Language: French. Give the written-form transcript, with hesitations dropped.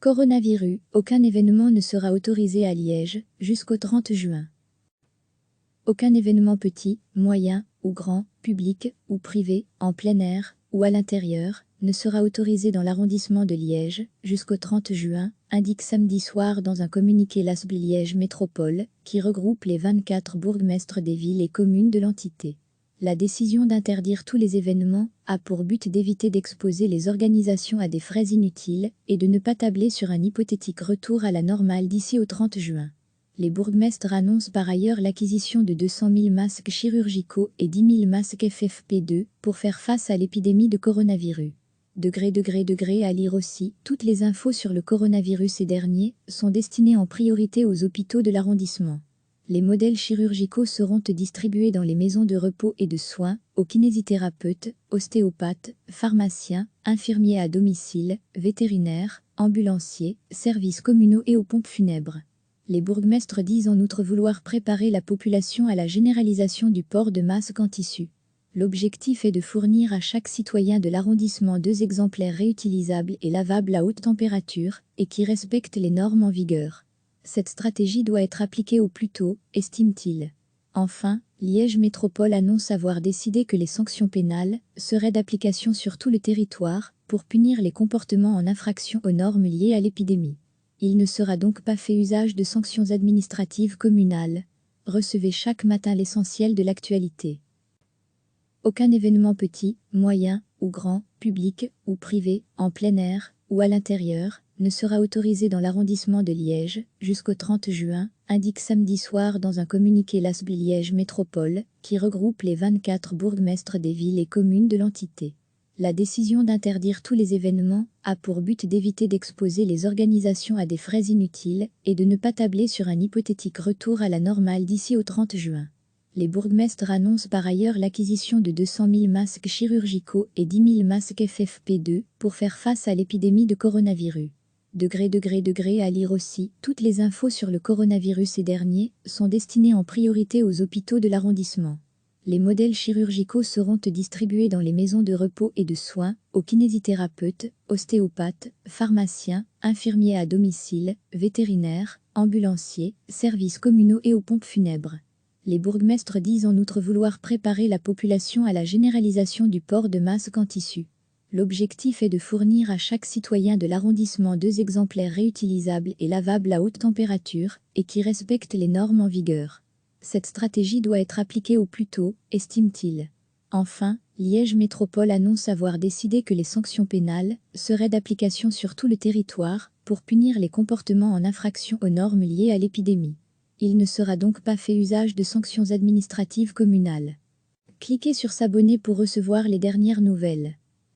Coronavirus, aucun événement ne sera autorisé à Liège jusqu'au 30 juin. Aucun événement petit, moyen ou grand, public ou privé, en plein air ou à l'intérieur, ne sera autorisé dans l'arrondissement de Liège jusqu'au 30 juin, indique samedi soir dans un communiqué l'ASBL Liège Métropole, qui regroupe les 24 bourgmestres des villes et communes de l'entité. La décision d'interdire tous les événements a pour but d'éviter d'exposer les organisations à des frais inutiles et de ne pas tabler sur un hypothétique retour à la normale d'ici au 30 juin. Les bourgmestres annoncent par ailleurs l'acquisition de 200 000 masques chirurgicaux et 10 000 masques FFP2 pour faire face à l'épidémie de coronavirus. À lire aussi, toutes les infos sur le coronavirus ces derniers sont destinées en priorité aux hôpitaux de l'arrondissement. Les modèles chirurgicaux seront distribués dans les maisons de repos et de soins, aux kinésithérapeutes, ostéopathes, pharmaciens, infirmiers à domicile, vétérinaires, ambulanciers, services communaux et aux pompes funèbres. Les bourgmestres disent en outre vouloir préparer la population à la généralisation du port de masques en tissu. L'objectif est de fournir à chaque citoyen de l'arrondissement 2 exemplaires réutilisables et lavables à haute température et qui respectent les normes en vigueur. Cette stratégie doit être appliquée au plus tôt, estime-t-il. Enfin, Liège Métropole annonce avoir décidé que les sanctions pénales seraient d'application sur tout le territoire pour punir les comportements en infraction aux normes liées à l'épidémie. Il ne sera donc pas fait usage de sanctions administratives communales. Recevez chaque matin l'essentiel de l'actualité. Aucun événement petit, moyen ou grand, public ou privé, en plein air ou à l'intérieur, ne sera autorisé dans l'arrondissement de Liège jusqu'au 30 juin, indique samedi soir dans un communiqué l'ASBL Liège Métropole, qui regroupe les 24 bourgmestres des villes et communes de l'entité. La décision d'interdire tous les événements a pour but d'éviter d'exposer les organisations à des frais inutiles et de ne pas tabler sur un hypothétique retour à la normale d'ici au 30 juin. Les bourgmestres annoncent par ailleurs l'acquisition de 200 000 masques chirurgicaux et 10 000 masques FFP2 pour faire face à l'épidémie de coronavirus. À lire aussi, toutes les infos sur le coronavirus ces derniers sont destinées en priorité aux hôpitaux de l'arrondissement. Les modèles chirurgicaux seront distribués dans les maisons de repos et de soins, aux kinésithérapeutes, ostéopathes, pharmaciens, infirmiers à domicile, vétérinaires, ambulanciers, services communaux et aux pompes funèbres. Les bourgmestres disent en outre vouloir préparer la population à la généralisation du port de masques en tissu. L'objectif est de fournir à chaque citoyen de l'arrondissement 2 exemplaires réutilisables et lavables à haute température et qui respectent les normes en vigueur. Cette stratégie doit être appliquée au plus tôt, estime-t-il. Enfin, Liège Métropole annonce avoir décidé que les sanctions pénales seraient d'application sur tout le territoire pour punir les comportements en infraction aux normes liées à l'épidémie. Il ne sera donc pas fait usage de sanctions administratives communales. Cliquez sur s'abonner pour recevoir les dernières nouvelles.